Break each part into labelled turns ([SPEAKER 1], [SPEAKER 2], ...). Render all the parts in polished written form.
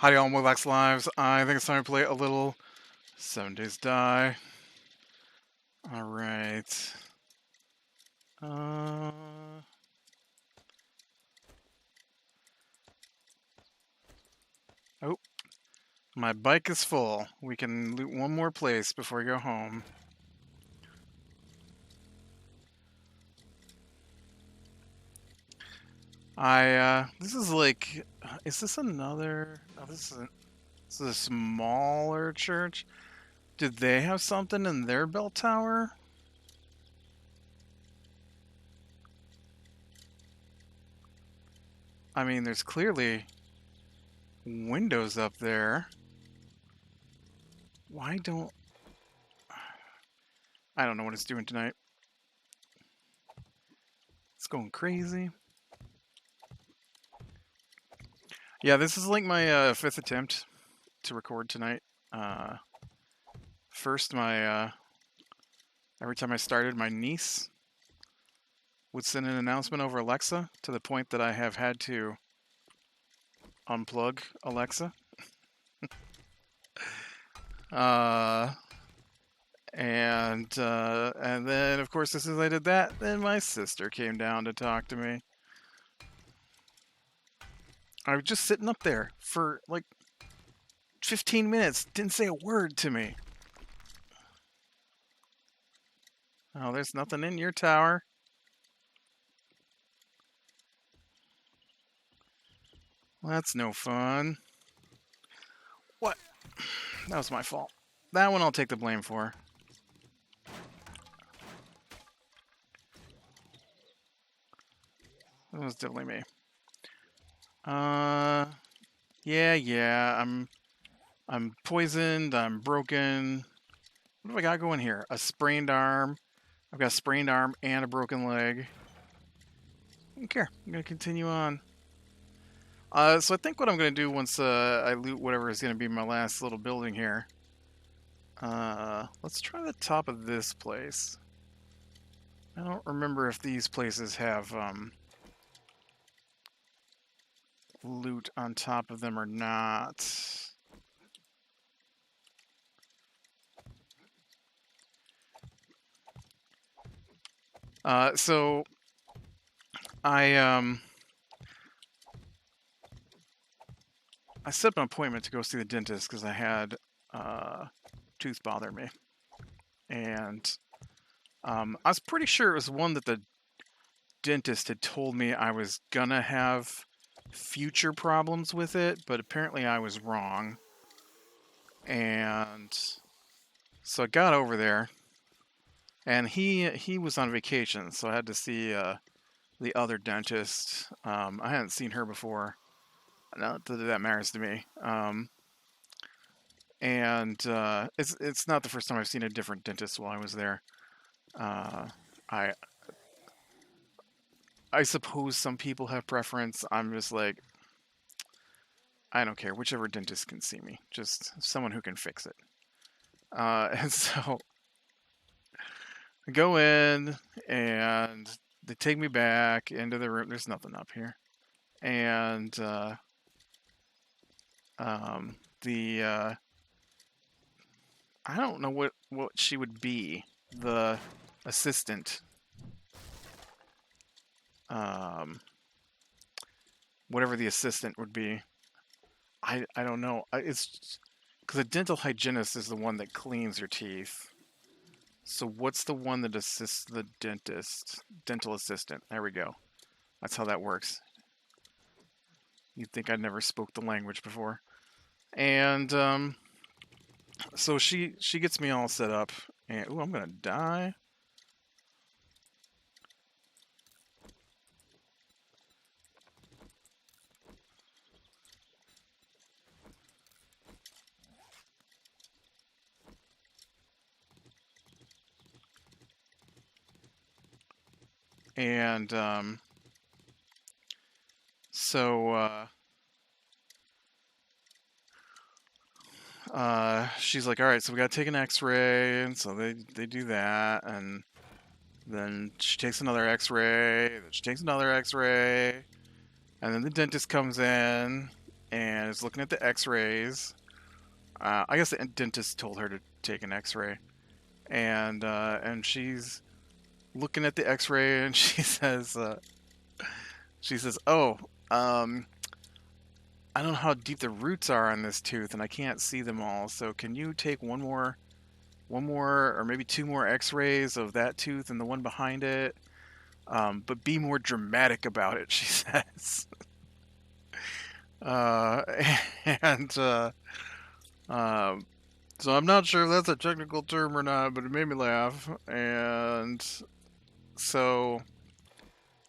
[SPEAKER 1] Hi all Movax Lives. I think it's time to play a little 7 Days Die. Alright. Uh... Oh, my bike is full. We can loot one more place before we go home. This is like, is this another, oh, this is a smaller church. Did they have something in their bell tower? I mean, there's clearly windows up there. Why don't... I don't know what it's doing tonight. It's going crazy. Yeah, this is like my fifth attempt to record tonight. First, every time I started, my niece would send an announcement over Alexa to the point that I have had to unplug Alexa. And then, of course, as soon as I did that, then my sister came down to talk to me. I was just sitting up there for like 15 minutes, didn't say a word to me. Oh, there's nothing in your tower. Well, that's no fun. What? That was my fault. That one I'll take the blame for. That was definitely me. Yeah. I'm poisoned. I'm broken. What have I got going here? A sprained arm. I've got a sprained arm and a broken leg. I don't care. I'm gonna continue on. So I think what I'm gonna do once I loot whatever is gonna be my last little building here. Let's try the top of this place. I don't remember if these places have loot on top of them or not. So I set up an appointment to go see the dentist because I had tooth bothering me, and I was pretty sure it was one that the dentist had told me I was gonna have future problems with it, but apparently I was wrong. And so I got over there, and he was on vacation, so I had to see the other dentist. I hadn't seen her before. Not that that matters to me. It's not the first time I've seen a different dentist while I was there. I I suppose some people have preference. I'm just like, I don't care. Whichever dentist can see me, just someone who can fix it. And so I go in, and they take me back into the room. There's nothing up here, and the I don't know what she would be. The assistant, um, whatever the assistant would be. I don't know. It's because a dental hygienist is the one that cleans your teeth. So what's the one that assists the dentist? Dental assistant. There we go. That's how that works. You'd think I'd never spoke the language before. And so she gets me all set up. And ooh, I'm gonna die. And so she's like, all right, so we got to take an x-ray. And so they do that. And then she takes another x-ray. Then she takes another x-ray. And then the dentist comes in. and is looking at the X-rays. I guess the dentist told her to take an X-ray, and she's looking at the X-ray, and she says, "Oh, um, I don't know how deep the roots are on this tooth, and I can't see them all. So can you take one more, or maybe two more X-rays of that tooth and the one behind it? But be more dramatic about it," she says. Uh, and um, so I'm not sure if that's a technical term or not, but it made me laugh. And so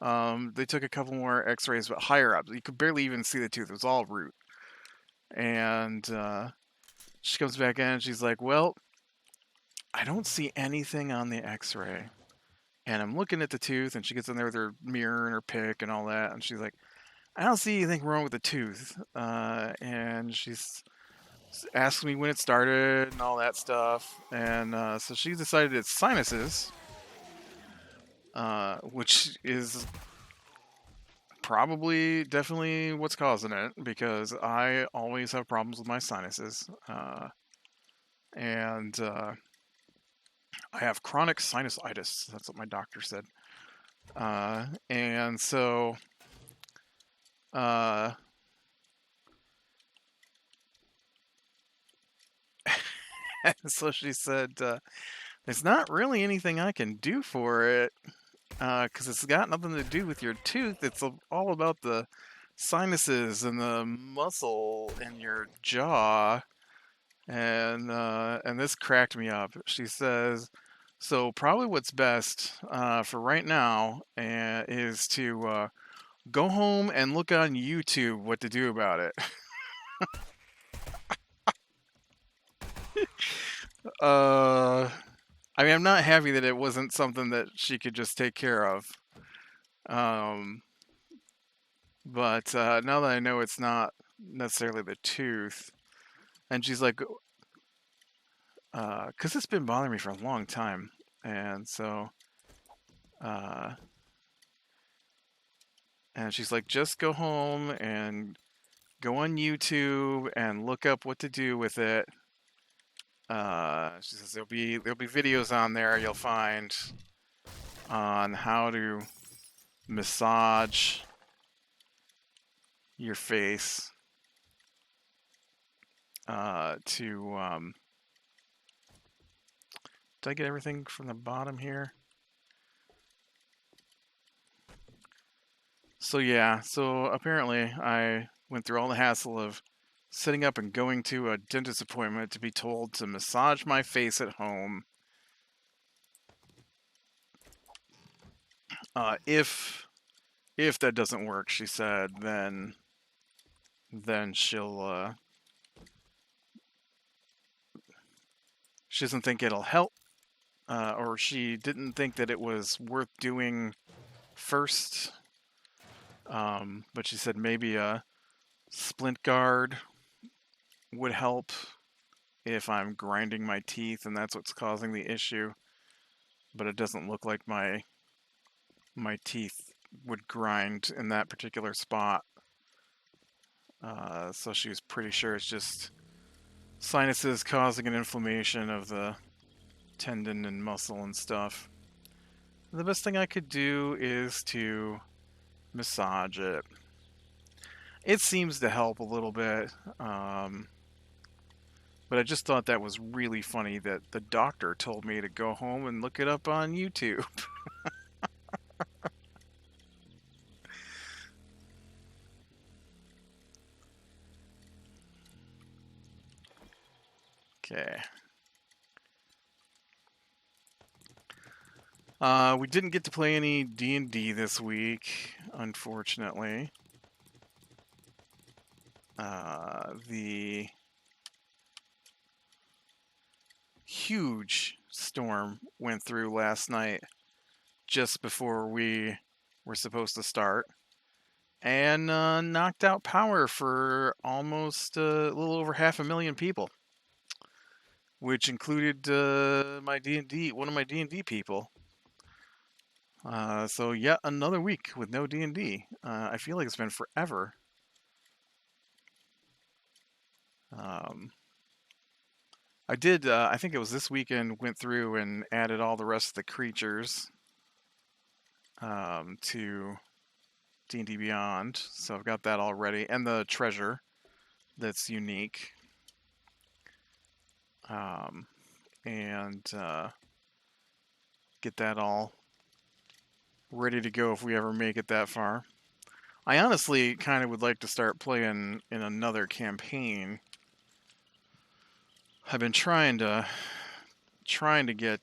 [SPEAKER 1] they took a couple more X-rays, but higher up. You could barely even see the tooth; it was all root. And she comes back in, and she's like, "Well, I don't see anything on the X-ray." And I'm looking at the tooth, and she gets in there with her mirror and her pick and all that, and she's like, "I don't see anything wrong with the tooth." And she's asking me when it started and all that stuff. And so she decided it's sinuses, which is probably definitely what's causing it, because I always have problems with my sinuses. And I have chronic sinusitis. That's what my doctor said. And so uh, so she said, "There's not really anything I can do for it, because it's got nothing to do with your tooth. It's all about the sinuses and the muscle in your jaw." And this cracked me up. She says, "So probably what's best for right now is to go home and look on YouTube what to do about it." uh, I mean, I'm not happy that it wasn't something that she could just take care of. Um, but now that I know it's not necessarily the tooth, and she's like, because it's been bothering me for a long time, and so, uh, and she's like, just go home and go on YouTube and look up what to do with it. She says there'll be videos on there you'll find on how to massage your face to did I get everything from the bottom here? So yeah, so apparently I went through all the hassle of setting up and going to a dentist appointment to be told to massage my face at home. If that doesn't work, she said, then she doesn't think it'll help, or she didn't think that it was worth doing first. But she said maybe a splint guard would help if I'm grinding my teeth and that's what's causing the issue. But it doesn't look like my teeth would grind in that particular spot. So she was pretty sure it's just sinuses causing an inflammation of the tendon and muscle and stuff. The best thing I could do is to massage it. It seems to help a little bit, but I just thought that was really funny that the doctor told me to go home and look it up on YouTube. Okay. We didn't get to play any D&D this week, unfortunately. The huge storm went through last night just before we were supposed to start, and knocked out power for almost a little over 500,000 people, which included my D&D, one of my D&D people. So yet another week with no D&D. I feel like it's been forever. Um, I did, I think it was this weekend, went through and added all the rest of the creatures to D&D Beyond. So I've got that all ready. And the treasure that's unique. Um, and get that all ready to go if we ever make it that far. I honestly kind of would like to start playing in another campaign. I've been trying to get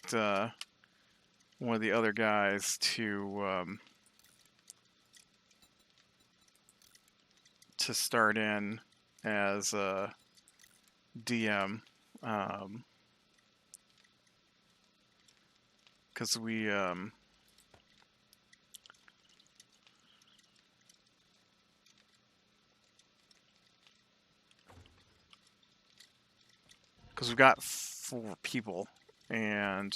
[SPEAKER 1] one of the other guys to start in as a DM, because we've got 4 people, and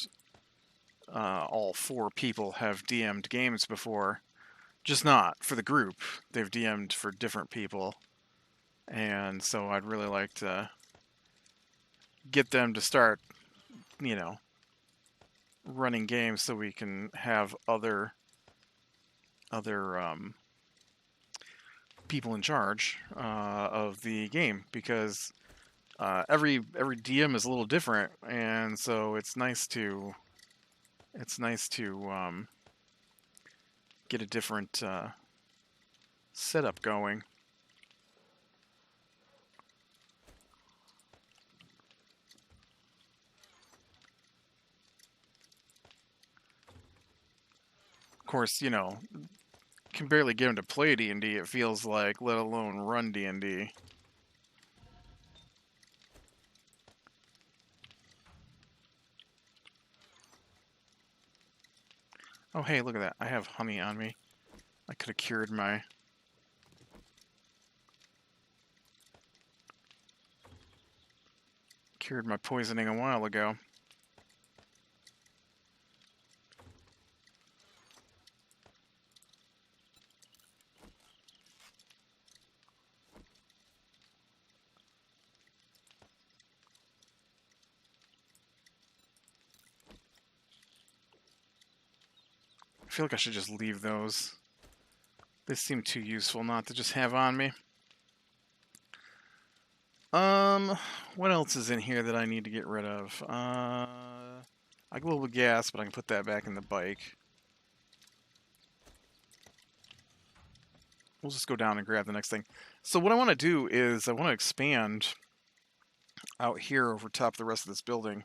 [SPEAKER 1] all 4 people have DM'd games before, just not for the group. They've DM'd for different people, and so I'd really like to get them to start, you know, running games so we can have other people in charge of the game, because every DM is a little different, and so it's nice to get a different setup going. Of course, you know, can barely get them to play D&D, it feels like, let alone run D&D. Oh, hey, look at that. I have honey on me. I could have cured my poisoning a while ago. I feel like I should just leave those. They seem too useful not to just have on me. What else is in here that I need to get rid of? I go with gas, but I can put that back in the bike. We'll just go down and grab the next thing. So what I want to do is I want to expand out here over top of the rest of this building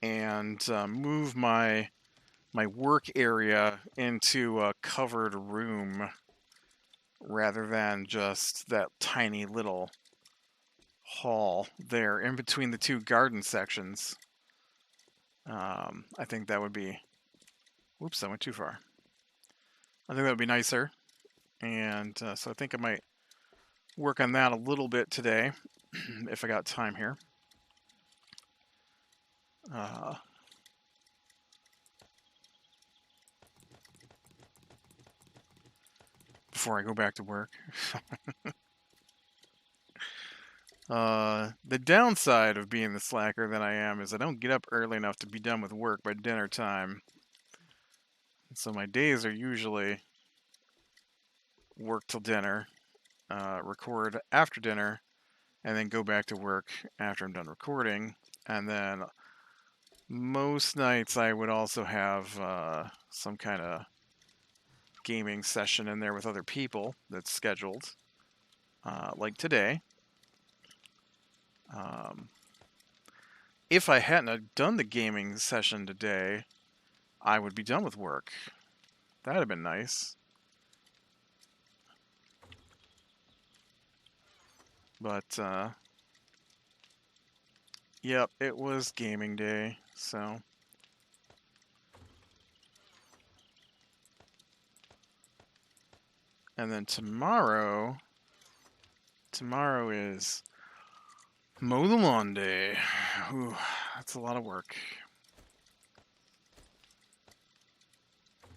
[SPEAKER 1] and move my work area into a covered room rather than just that tiny little hall there in between the 2 garden sections. I think that would be... Whoops, I went too far. I think that would be nicer. And so I think I might work on that a little bit today, if I got time here. Before I go back to work. The downside of being the slacker that I am is I don't get up early enough to be done with work by dinner time. So my days are usually work till dinner, record after dinner, and then go back to work after I'm done recording. And then most nights I would also have some kind of gaming session in there with other people that's scheduled, like today. If I hadn't done the gaming session today, I would be done with work. That'd have been nice. But, yep, it was gaming day, so... And then tomorrow is mow the lawn day. Ooh, that's a lot of work.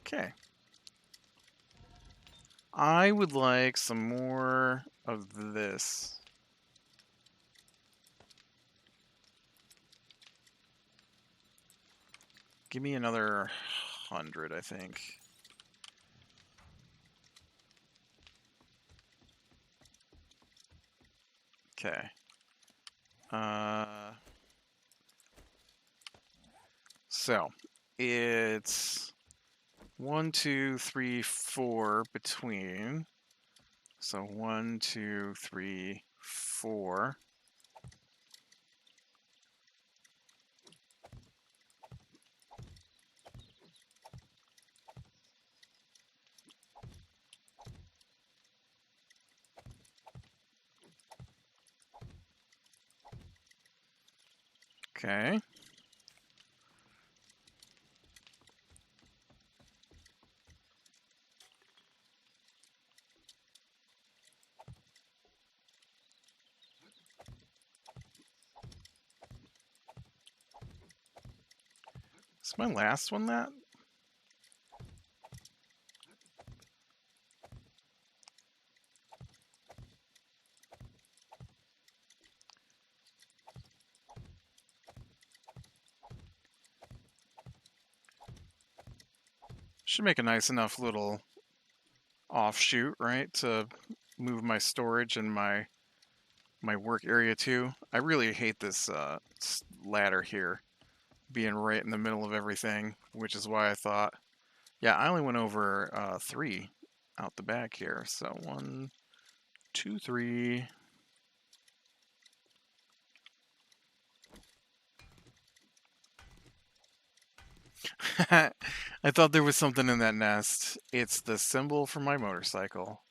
[SPEAKER 1] Okay. I would like some more of this. Give me another 100, I think. Okay. So it's 1, 2, 3, 4 between. So 1, 2, 3, 4. Okay. Is my last one that? Should make a nice enough little offshoot, right, to move my storage and my work area too. I really hate this ladder here being right in the middle of everything, which is why I thought, yeah, I only went over 3 out the back here. So 1, 2, 3. I thought there was something in that nest. It's the symbol for my motorcycle.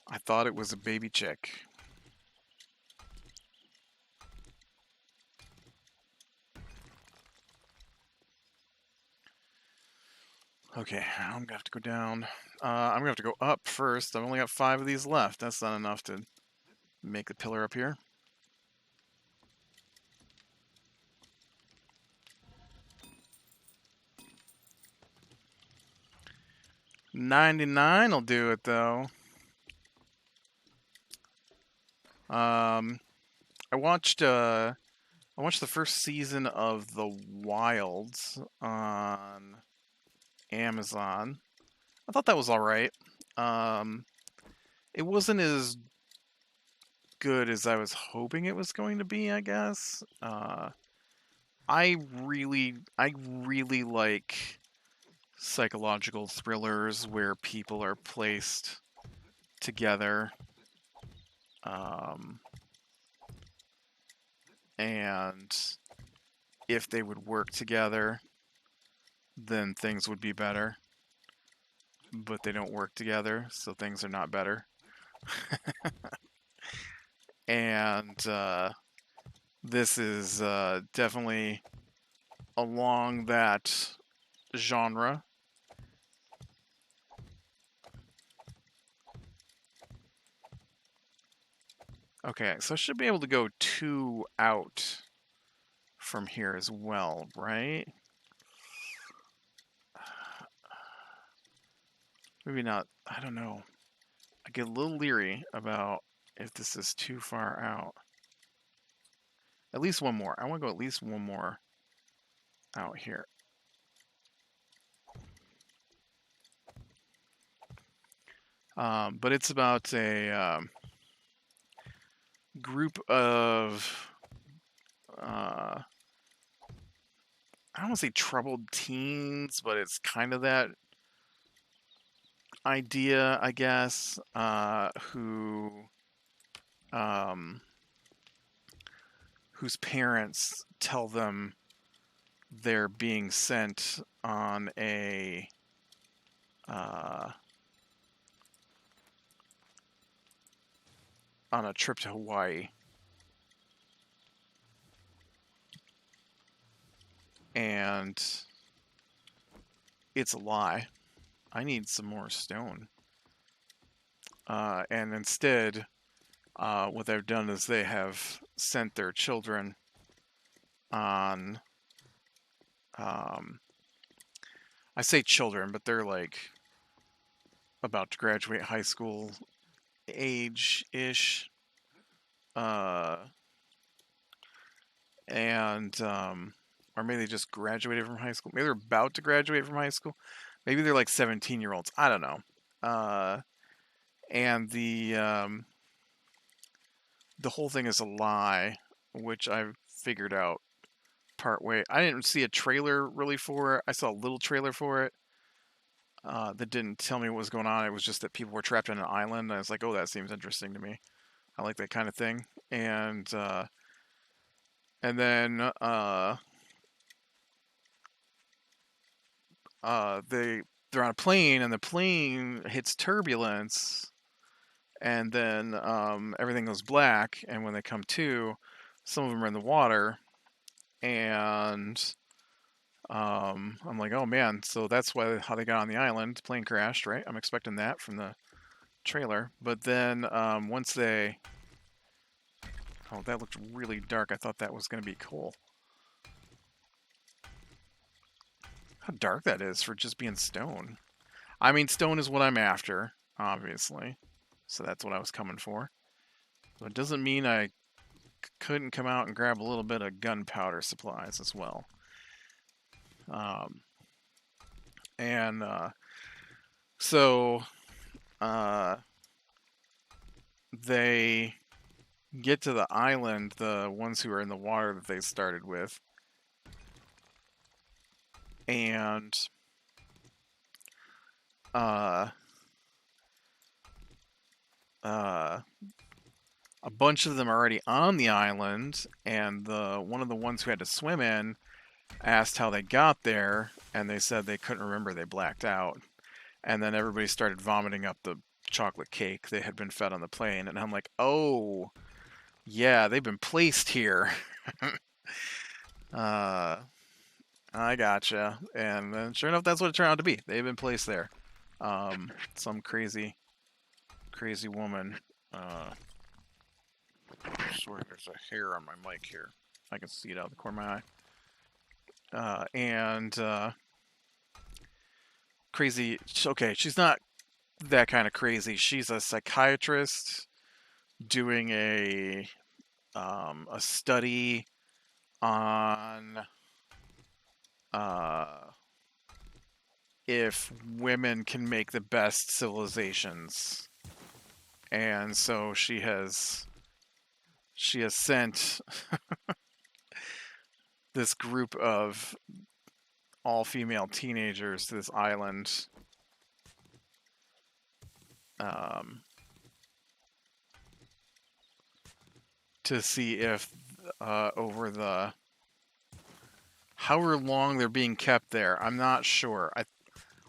[SPEAKER 1] I thought it was a baby chick. Okay, I'm gonna have to go down. I'm gonna have to go up first. I've only got 5 of these left. That's not enough to make the pillar up here. $99 will do it though. I watched the first season of The Wilds on Amazon. I thought that was all right. It wasn't as good as I was hoping it was going to be, I guess. I really like psychological thrillers where people are placed together. And if they would work together, then things would be better. But they don't work together, so things are not better. And this is definitely along that genre. Okay, so I should be able to go 2 out from here as well, right? Maybe not. I don't know. I get a little leery about if this is too far out. At least one more. I want to go at least one more out here. But it's about a group of I don't want to say troubled teens, but it's kind of that idea, I guess, whose parents tell them they're being sent on a trip to Hawaii. And it's a lie. I need some more stone. And instead, what they've done is they have sent their children on. I say children, but they're like about to graduate high school age-ish. And or maybe they just graduated from high school. Maybe they're about to graduate from high school. Maybe they're like 17-year-olds. I don't know. And the whole thing is a lie, which I've figured out part way. I didn't see a trailer really for it. I saw a little trailer for it that didn't tell me what was going on. It was just that people were trapped on an island. I was like, oh, that seems interesting to me. I like that kind of thing. And then they're on a plane, and the plane hits turbulence, and then everything goes black. And when they come to, some of them are in the water, and I'm like, oh man, so that's how they got on the island. Plane crashed, right? I'm expecting that from the trailer. But then once they, oh, that looked really dark. I thought that was going to be cool. How dark that is for just being stone. I mean, stone is what I'm after, obviously. So that's what I was coming for. But it doesn't mean I couldn't come out and grab a little bit of gunpowder supplies as well. And so they get to the island, the ones who are in the water that they started with, and a bunch of them are already on the island, and one of the ones who had to swim in asked how they got there, and they said they couldn't remember, they blacked out. And then everybody started vomiting up the chocolate cake they had been fed on the plane, and I'm like, oh, yeah, they've been placed here. I gotcha. And then sure enough, that's what it turned out to be. They've been placed there. Some crazy woman. Sorry, there's a hair on my mic here. I can see it out of the corner of my eye. And crazy. Okay, she's not that kind of crazy. She's a psychiatrist doing a study on if women can make the best civilizations, and so she has sent this group of all-female teenagers to this island to see if over the however long they're being kept there. I'm not sure.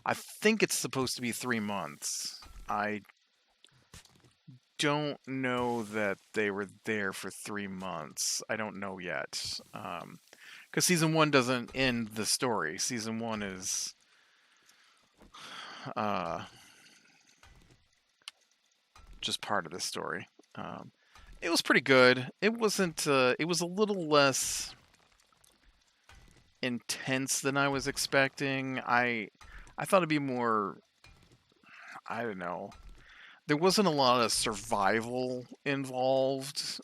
[SPEAKER 1] I think it's supposed to be 3 months. I don't know that they were there for 3 months. I don't know yet. Because season 1 doesn't end the story. Season 1 is just part of the story. It was pretty good. It wasn't. It was a little less intense than I was expecting. I thought it'd be more. I don't know. There wasn't a lot of survival involved.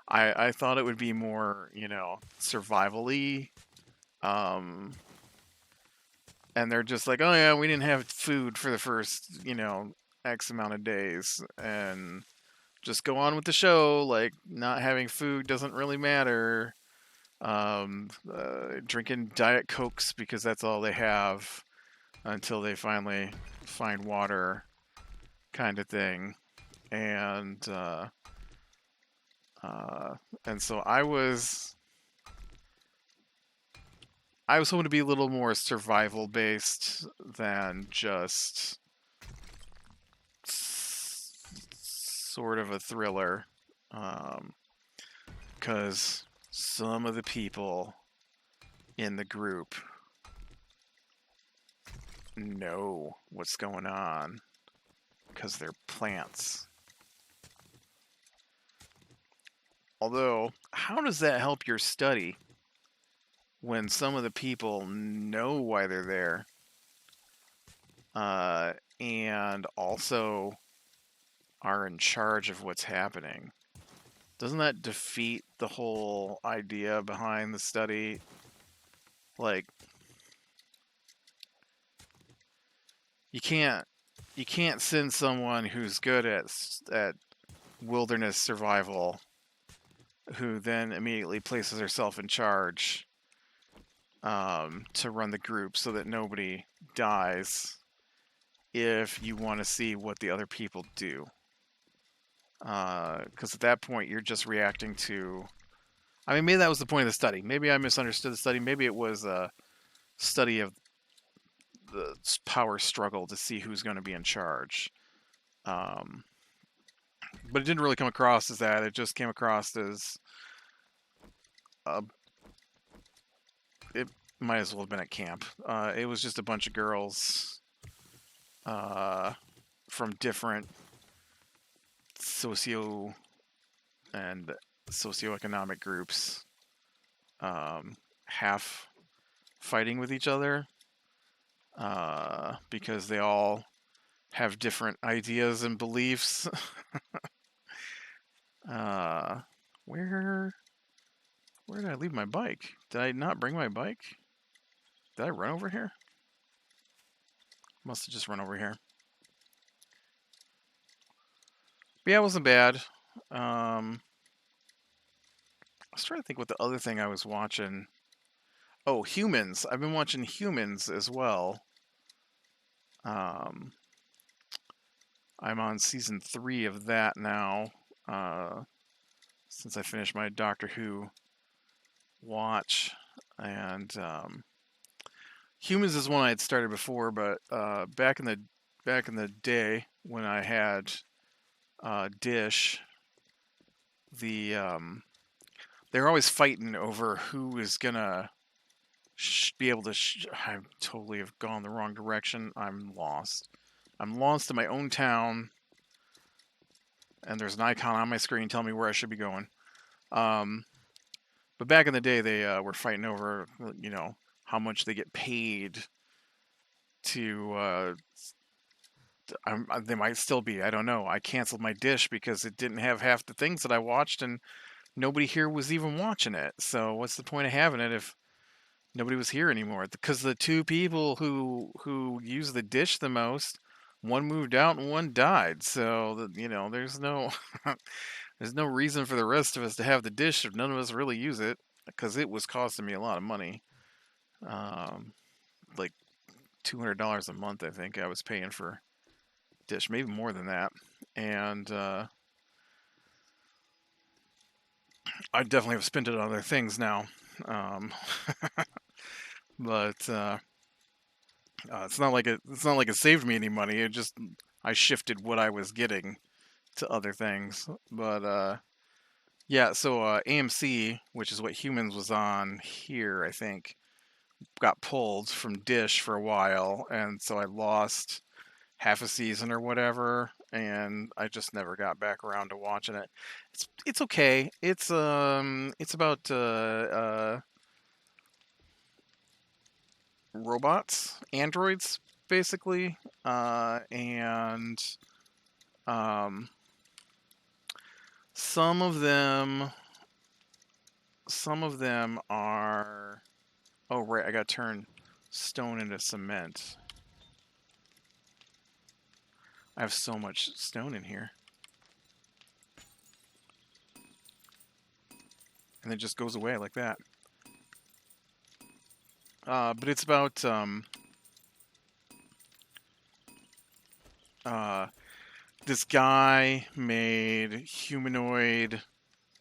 [SPEAKER 1] I thought it would be more, survival-y. And they're just like, oh yeah, we didn't have food for the first, X amount of days, and just go on with the show. Like, not having food doesn't really matter. Drinking Diet Cokes because that's all they have until they finally find water, kind of thing. And so I was hoping to be a little more survival based than just sort of a thriller, because some of the people in the group know what's going on because they're plants. Although, how does that help your study when some of the people know why they're there, and also are in charge of what's happening? Doesn't that defeat the whole idea behind the study? Like you can't send someone who's good at wilderness survival, who then immediately places herself in charge, to run the group so that nobody dies, if you want to see what the other people do. Because at that point, you're just reacting to. I mean, maybe that was the point of the study. Maybe I misunderstood the study. Maybe it was a study of the power struggle to see who's going to be in charge. Um, but it didn't really come across as that. It just came across as it might as well have been at camp. It was just a bunch of girls from different socio and socioeconomic groups, half fighting with each other, because they all have different ideas and beliefs. Where did I leave my bike? Did I not bring my bike? Did I run over here? Must have just run over here. But yeah, it wasn't bad. I was trying to think what the other thing I was watching. Oh, Humans. I've been watching Humans as well. I'm on season 3 of that now, since I finished my Doctor Who watch. And Humans is one I had started before, but back in the day when I had Dish, they were always fighting over who is gonna be able to. I totally have gone the wrong direction. I'm lost. I'm lost in my own town, and there's an icon on my screen telling me where I should be going. But back in the day, they were fighting over, how much they get paid to. They might still be. I don't know. I canceled my Dish because it didn't have half the things that I watched, and nobody here was even watching it. So what's the point of having it if nobody was here anymore? Because the two people who use the Dish the most, one moved out and one died. So there's no there's no reason for the rest of us to have the Dish if none of us really use it, because it was costing me a lot of money, like $200 a month. I think I was paying for Dish, maybe more than that, and I definitely have spent it on other things now. But it's not like it saved me any money. It just, I shifted what I was getting to other things. But yeah, so AMC, which is what Humans was on here, I think, got pulled from Dish for a while, and so I lost half a season or whatever, and I just never got back around to watching it. It's okay. It's about robots, androids, basically, and um, some of them are. Oh right, I got to turn stone into cement. I have so much stone in here. And it just goes away like that. But it's about this guy made humanoid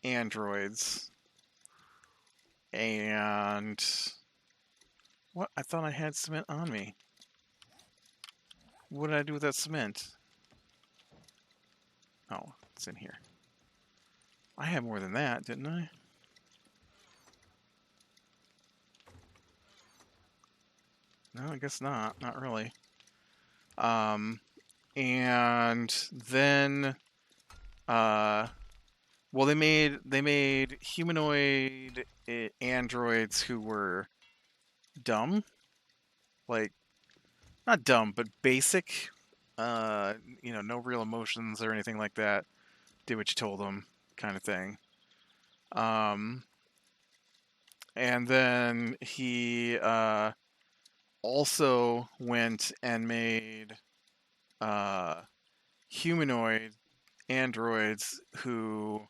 [SPEAKER 1] androids, and what? I thought I had cement on me. What did I do with that cement? Oh, it's in here. I had more than that, didn't I? No, I guess not. Not really. And then, well, they made humanoid androids who were dumb, like not dumb, but basic. No real emotions or anything like that. Did what you told them, kind of thing. And then he also went and made humanoid androids who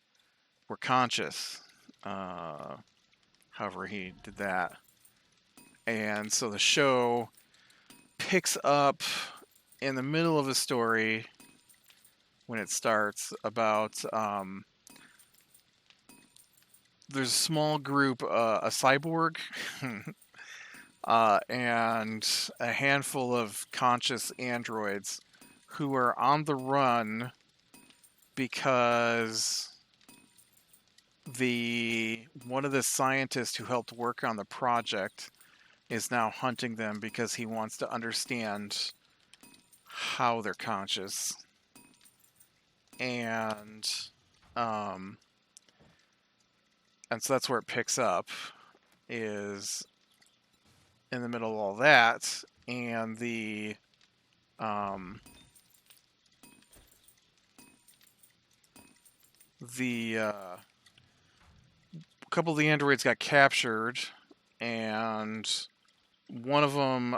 [SPEAKER 1] were conscious. However, he did that. And so the show picks up in the middle of a story when it starts about there's a small group, a cyborg, and a handful of conscious androids who are on the run because one of the scientists who helped work on the project is now hunting them because he wants to understand how they're conscious. And so that's where it picks up, is in the middle of all that, and the couple of the androids got captured, and one of them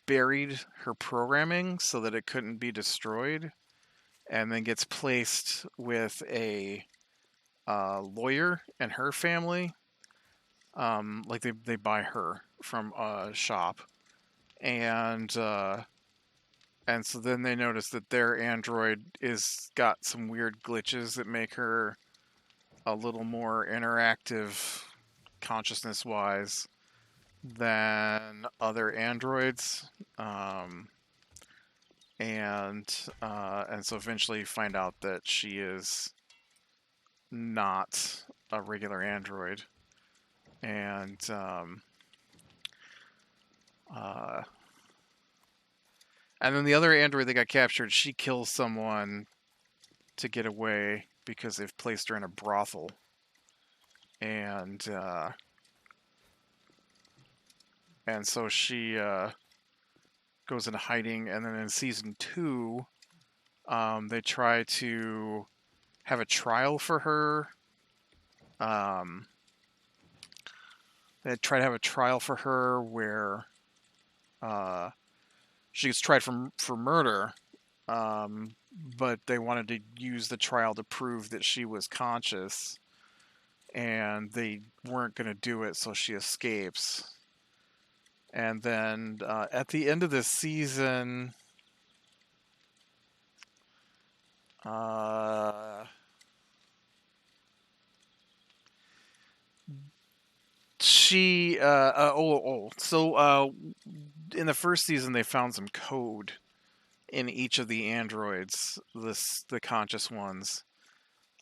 [SPEAKER 1] buried her programming so that it couldn't be destroyed, and then gets placed with a lawyer and her family. Like they buy her from a shop, and so then they notice that their android is got some weird glitches that make her a little more interactive consciousness wise than other androids, and so eventually find out that she is not a regular android, and then the other android that got captured, she kills someone to get away because they've placed her in a brothel, and so she goes into hiding. And then in season 2, they try to have a trial for her. They try to have a trial for her where she gets tried for murder, but they wanted to use the trial to prove that she was conscious, and they weren't going to do it, so she escapes. And then at the end of this season, she so in the first season they found some code in each of the androids, the conscious ones,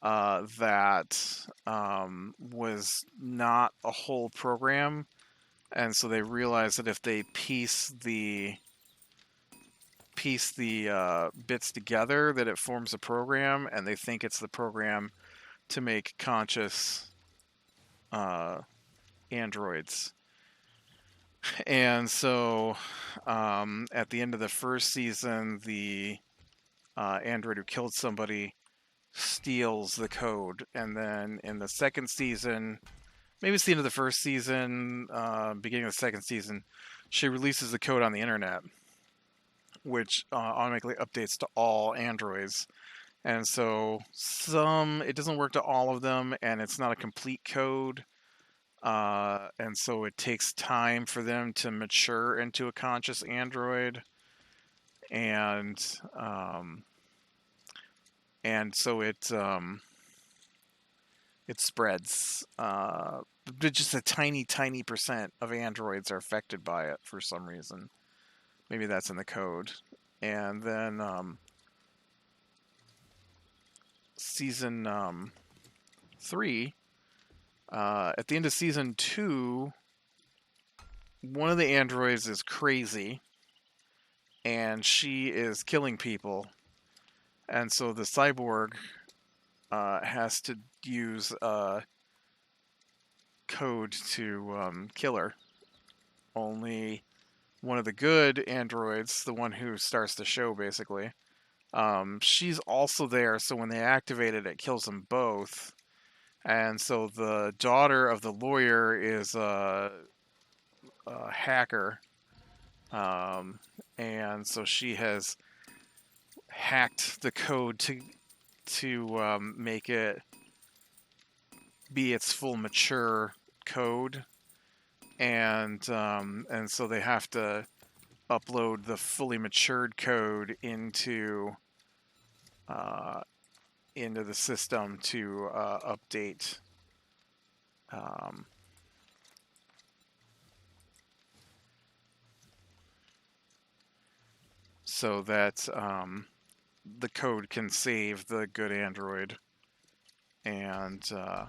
[SPEAKER 1] that was not a whole program, and so they realized that if they piece the bits together, that it forms a program, and they think it's the program to make conscious androids. And so at the end of the first season, the android who killed somebody steals the code, and then in the second season, maybe it's the end of the first season, beginning of the second season, she releases the code on the internet, which automatically updates to all androids. And so it doesn't work to all of them, and it's not a complete code. And so it takes time for them to mature into a conscious android. And so it spreads. But just a tiny percent of androids are affected by it for some reason. Maybe that's in the code. And then season 3, at the end of season 2, one of the androids is crazy, and she is killing people. And so the cyborg has to use code to kill her. Only one of the good androids, the one who starts the show basically, she's also there, so when they activate it, it kills them both. And so the daughter of the lawyer is a hacker, um, and so she has hacked the code to make it be its full mature code, and so they have to upload the fully matured code uh, into the system to update. Um, so that the code can save the good Android. And so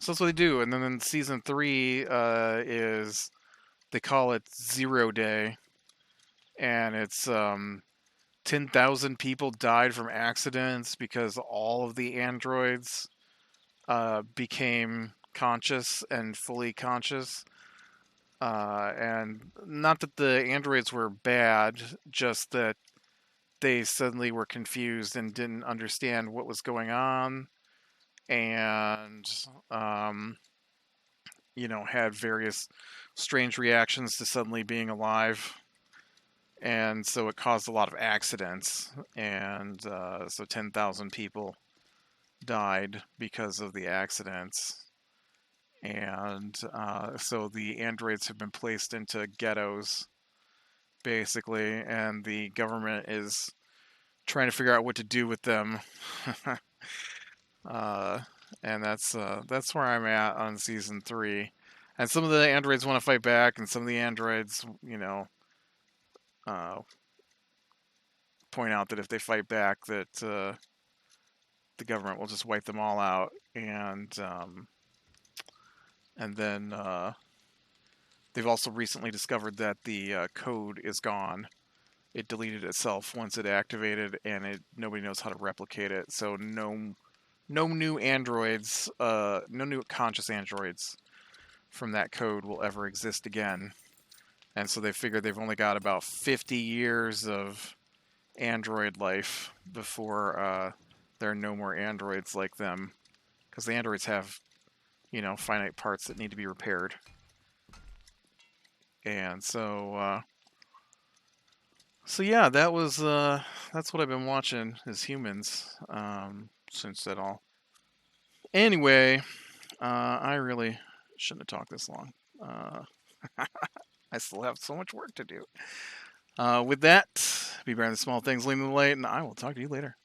[SPEAKER 1] that's what they do. And then in season 3 is, they call it 0 Day. And it's 10,000 people died from accidents because all of the androids became conscious and fully conscious. And not that the androids were bad, just that they suddenly were confused and didn't understand what was going on, and had various strange reactions to suddenly being alive. And so it caused a lot of accidents, and so 10,000 people died because of the accidents. And so the androids have been placed into ghettos, basically, and the government is trying to figure out what to do with them. And that's where I'm at on season 3. And some of the androids want to fight back, and some of the androids, point out that if they fight back, that the government will just wipe them all out, and then they've also recently discovered that the code is gone. It deleted itself once it activated, and nobody knows how to replicate it. So no new androids, no new conscious androids from that code will ever exist again. And so they figured they've only got about 50 years of android life before there are no more androids like them, because the androids have, finite parts that need to be repaired. And so yeah, that's what I've been watching as humans since that all. Anyway, I really shouldn't have talked this long. I still have so much work to do. With that, be better than small things, leading the light, and I will talk to you later.